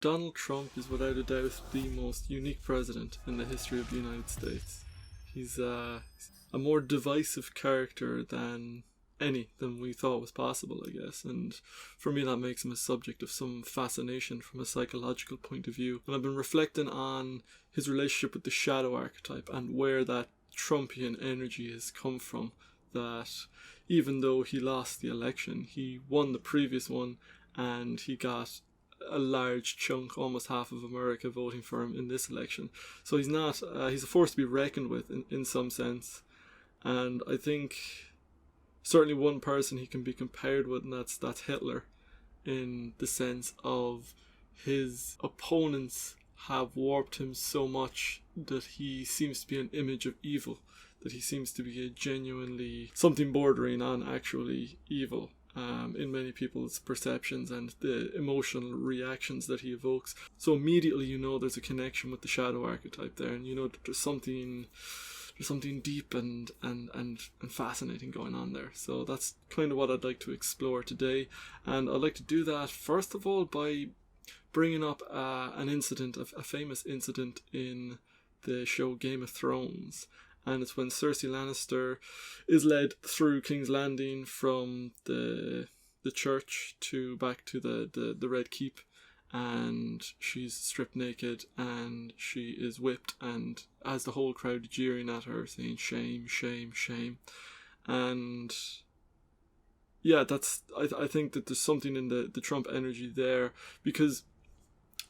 Donald Trump is without a doubt the most unique president in the history of the United States. He's a more divisive character than any than we thought was possible, I guess. And for me, that makes him a subject of some fascination from a psychological point of view. And I've been reflecting on his relationship with the shadow archetype and where that Trumpian energy has come from. That even though he lost the election, he won the previous one and he got a large chunk, almost half of America, voting for him in this election. So he's not, he's a force to be reckoned with in some sense. And I think certainly one person he can be compared with, and that's Hitler, in the sense of his opponents have warped him so much that he seems to be an image of evil, that he seems to be a genuinely something bordering on actually evil. In many people's perceptions and the emotional reactions that he evokes. So immediately you know there's a connection with the shadow archetype there, and you know that there's something deep and fascinating going on there. So that's kind of what I'd like to explore today, and I'd like to do that first of all by bringing up an incident, a famous incident in the show Game of Thrones. And it's when Cersei Lannister is led through King's Landing from the church back to the Red Keep, and she's stripped naked and she is whipped, and as the whole crowd jeering at her, saying shame, shame, shame. And yeah, I think that there's something in the Trump energy there, because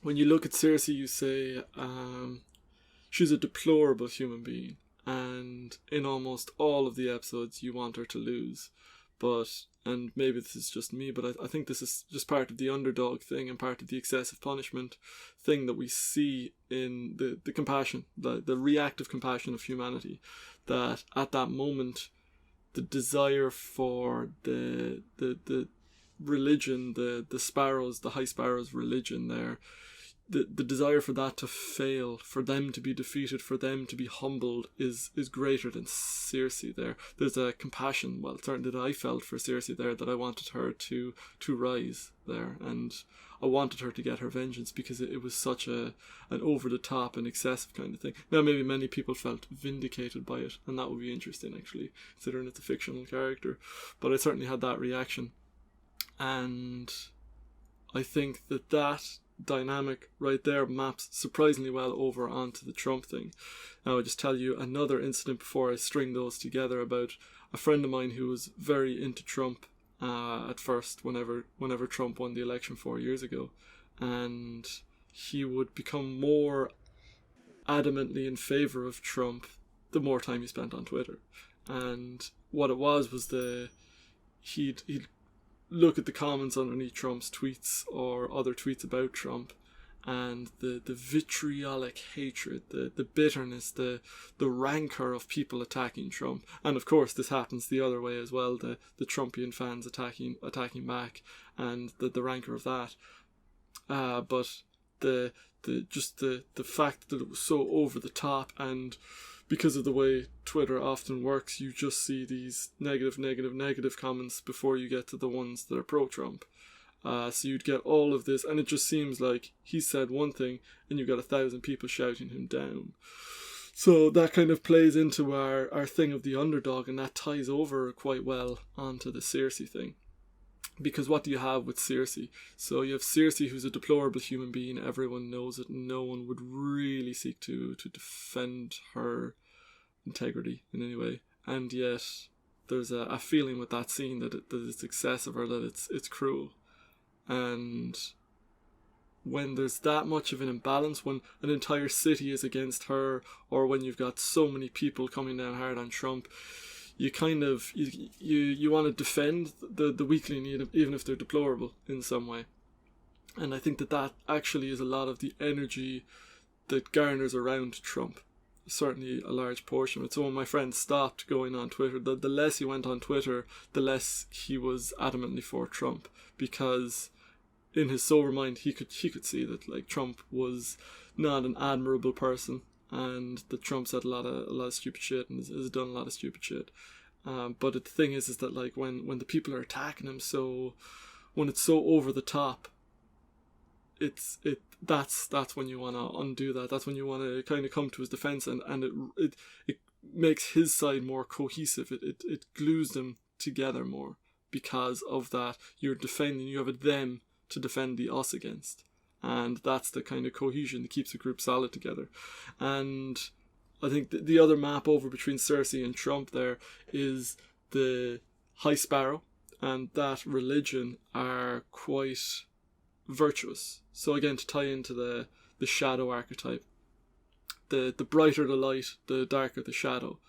when you look at Cersei, you say she's a deplorable human being. And in almost all of the episodes, you want her to lose. And maybe this is just me, but I think this is just part of the underdog thing and part of the excessive punishment thing that we see in the compassion, the reactive compassion of humanity. That at that moment, the desire for the religion, the sparrows, the High Sparrow's religion there, the desire for that to fail, for them to be defeated, for them to be humbled is greater than Cersei there. There's a compassion, well, certainly that I felt for Cersei there, that I wanted her to rise there, and I wanted her to get her vengeance because it was such an over-the-top and excessive kind of thing. Now, maybe many people felt vindicated by it, and that would be interesting, actually, considering it's a fictional character. But I certainly had that reaction. And I think that dynamic right there maps surprisingly well over onto the Trump thing. Now I'll just tell you another incident before I string those together about a friend of mine who was very into Trump at first whenever Trump won the election 4 years ago, and he would become more adamantly in favour of Trump the more time he spent on Twitter. And what it was he'd look at the comments underneath Trump's tweets or other tweets about Trump, and the vitriolic hatred, the bitterness, the rancor of people attacking Trump. And of course this happens the other way as well, the Trumpian fans attacking back, and the rancor of that. But the fact that it was so over the top, and because of the way Twitter often works, you just see these negative comments before you get to the ones that are pro-Trump. So you'd get all of this, and it just seems like he said one thing and you've got 1,000 people shouting him down. So that kind of plays into our thing of the underdog, and that ties over quite well onto the Cersei thing. Because what do you have with Cersei? So you have Cersei, who's a deplorable human being. Everyone knows it. No one would really seek to defend her integrity in any way. And yet there's a feeling with that scene that it's excessive, or that it's cruel. And when there's that much of an imbalance, when an entire city is against her, or when you've got so many people coming down hard on Trump, you kind of you want to defend the weakling, even if they're deplorable in some way. And I think that actually is a lot of the energy that garners around Trump. Certainly a large portion of it. So when my friend stopped going on Twitter, the less he went on Twitter, the less he was adamantly for Trump, because in his sober mind he could see that like Trump was not an admirable person, and that Trump said a lot of stupid shit and has done a lot of stupid shit. But the thing is that like when the people are attacking him, so when it's so over the top, that's when you want to undo that. That's when you want to kind of come to his defense, and it makes his side more cohesive. It glues them together more, because of that you have a them to defend the us against, and that's the kind of cohesion that keeps the group solid together. And I think the other map over between Cersei and Trump there is the High Sparrow, and that religion are quite virtuous. So again, to tie into the shadow archetype, the brighter the light, the darker the shadow.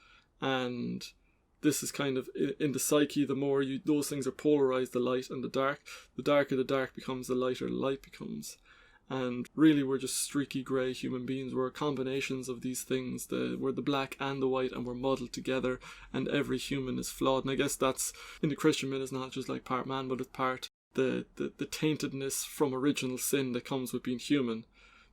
And this is kind of in the psyche, the more those things are polarized, the light and the darker the dark becomes, the lighter the light becomes. And really we're just streaky grey human beings. We're combinations of these things. We're the black and the white, and we're muddled together, and every human is flawed. And I guess that's, in the Christian myth, is not just like part man, but it's part the taintedness from original sin that comes with being human,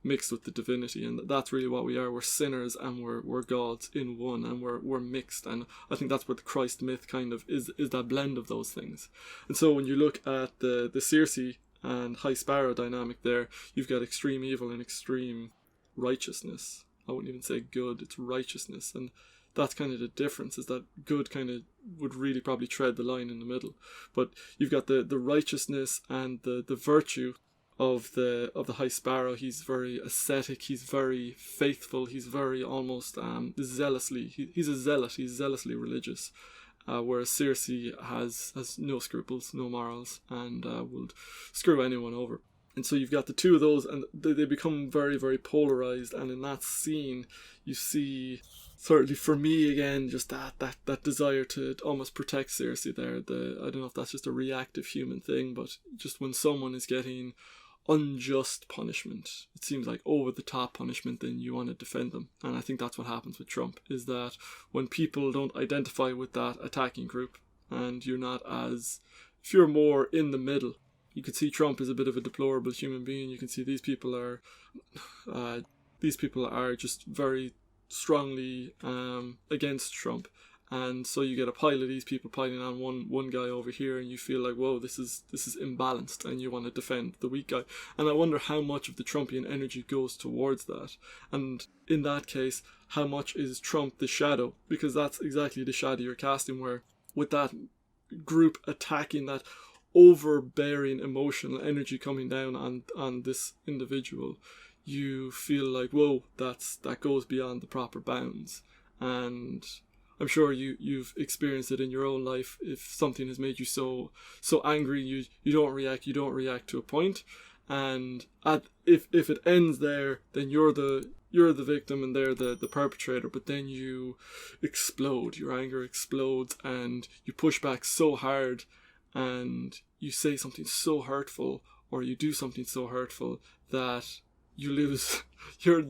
mixed with the divinity. And that's really what we are. We're sinners and we're gods in one, and we're mixed. And I think that's what the Christ myth kind of is that blend of those things. And so when you look at the Circe and High Sparrow dynamic there, you've got extreme evil and extreme righteousness. I wouldn't even say good, it's righteousness. And that's kind of the difference, is that good kind of would really probably tread the line in the middle. But you've got the righteousness and the virtue of the High Sparrow. He's very ascetic, he's very faithful, he's very almost zealously, he's a zealot, he's zealously religious. Whereas Circe has no scruples, no morals, and will screw anyone over. And so you've got the two of those, and they become very, very polarized. And in that scene, you see, certainly for me again, just that desire to almost protect Circe there. I don't know if that's just a reactive human thing, but just when someone is getting unjust punishment, it seems like over the top punishment, then you want to defend them. And I think that's what happens with Trump, is that when people don't identify with that attacking group, and if you're more in the middle, you can see Trump is a bit of a deplorable human being. You can see these people are just very strongly against Trump. And so you get a pile of these people piling on one guy over here, and you feel like, whoa, this is imbalanced, and you want to defend the weak guy. And I wonder how much of the Trumpian energy goes towards that. And in that case, how much is Trump the shadow? Because that's exactly the shadow you're casting, where with that group attacking, that overbearing emotional energy coming down on this individual, you feel like, whoa, that goes beyond the proper bounds. And I'm sure you've experienced it in your own life. If something has made you so angry, you don't react to a point, and if it ends there, then you're the victim and they're the perpetrator. But then you explode, your anger explodes, and you push back so hard, and you say something so hurtful, or you do something so hurtful that you lose. You're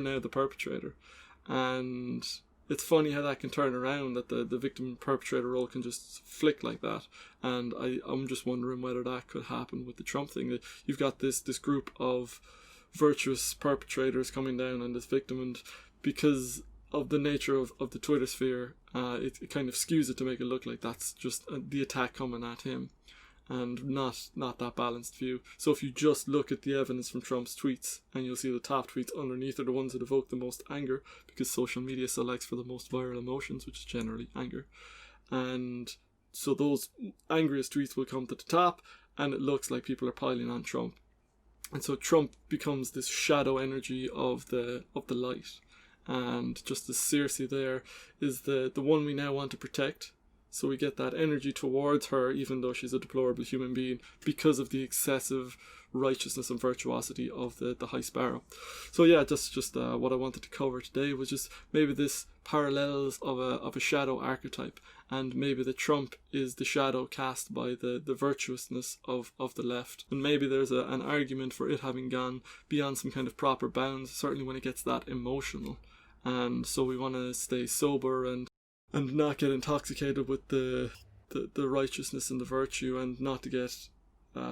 now the perpetrator. And it's funny how that can turn around, that the victim perpetrator role can just flick like that. And I'm just wondering whether that could happen with the Trump thing. You've got this group of virtuous perpetrators coming down on this victim, and because of the nature of the Twitter sphere, it kind of skews it to make it look like that's just the attack coming at him, and not that balanced view. So if you just look at the evidence from Trump's tweets, and you'll see the top tweets underneath are the ones that evoke the most anger, because social media selects for the most viral emotions, which is generally anger. And so those angriest tweets will come to the top, and it looks like people are piling on Trump. And so Trump becomes this shadow energy of the light. And just the Circe there is the one we now want to protect. So we get that energy towards her, even though she's a deplorable human being, because of the excessive righteousness and virtuosity of the High Sparrow. So yeah, that's just what I wanted to cover today, was just maybe this parallels of a shadow archetype, and maybe the Trump is the shadow cast by the virtuousness of the left. And maybe there's an argument for it having gone beyond some kind of proper bounds, certainly when it gets that emotional. And so we want to stay sober and not get intoxicated with the righteousness and the virtue, and not to get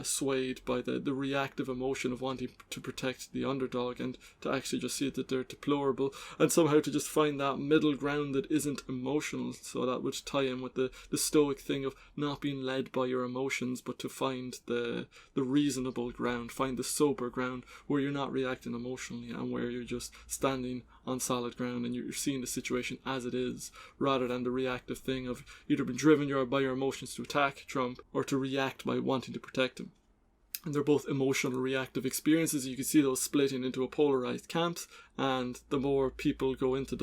swayed by the reactive emotion of wanting to protect the underdog, and to actually just see it that they're deplorable, and somehow to just find that middle ground that isn't emotional. So that would tie in with the stoic thing of not being led by your emotions, but to find the reasonable ground, find the sober ground where you're not reacting emotionally and where you're just standing on solid ground and you're seeing the situation as it is, rather than the reactive thing of either being driven by your emotions to attack Trump or to react by wanting to protect him. And they're both emotional reactive experiences. You can see those splitting into a polarized camps, and the more people go into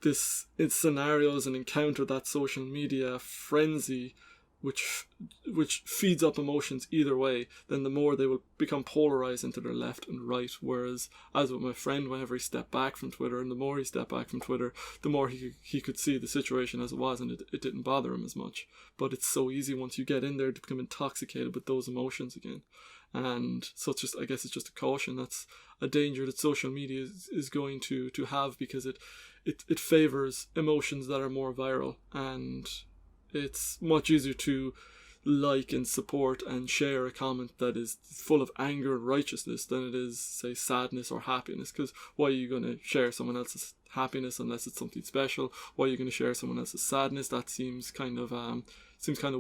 this scenarios and encounter that social media frenzy, which feeds up emotions either way, then the more they will become polarized into their left and right. Whereas, as with my friend, whenever he stepped back from Twitter, and the more he stepped back from Twitter, the more he could see the situation as it was, and it didn't bother him as much. But it's so easy once you get in there to become intoxicated with those emotions again. And so it's just, I guess it's just a caution. That's a danger that social media is going to have, because it favors emotions that are more viral, and it's much easier to like and support and share a comment that is full of anger and righteousness than it is, say, sadness or happiness. Because why are you going to share someone else's happiness unless it's something special? Why are you going to share someone else's sadness? That seems kind of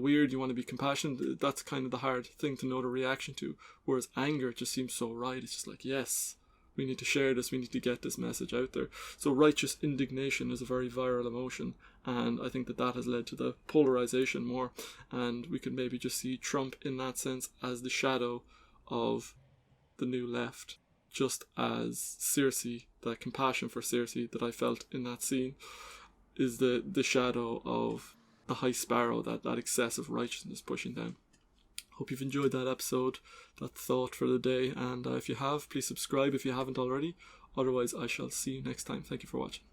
weird. You want to be compassionate. That's kind of the hard thing to know the reaction to. Whereas anger just seems so right. It's just like, yes, we need to share this. We need to get this message out there. So righteous indignation is a very viral emotion, and I think that has led to the polarization more. And we could maybe just see Trump in that sense as the shadow of the new left, just as Cersei, that compassion for Cersei that I felt in that scene, is the shadow of the High Sparrow, that excessive righteousness pushing down. Hope you've enjoyed that episode, that thought for the day, and if you have, please subscribe if you haven't already. Otherwise, I shall see you next time. Thank you for watching.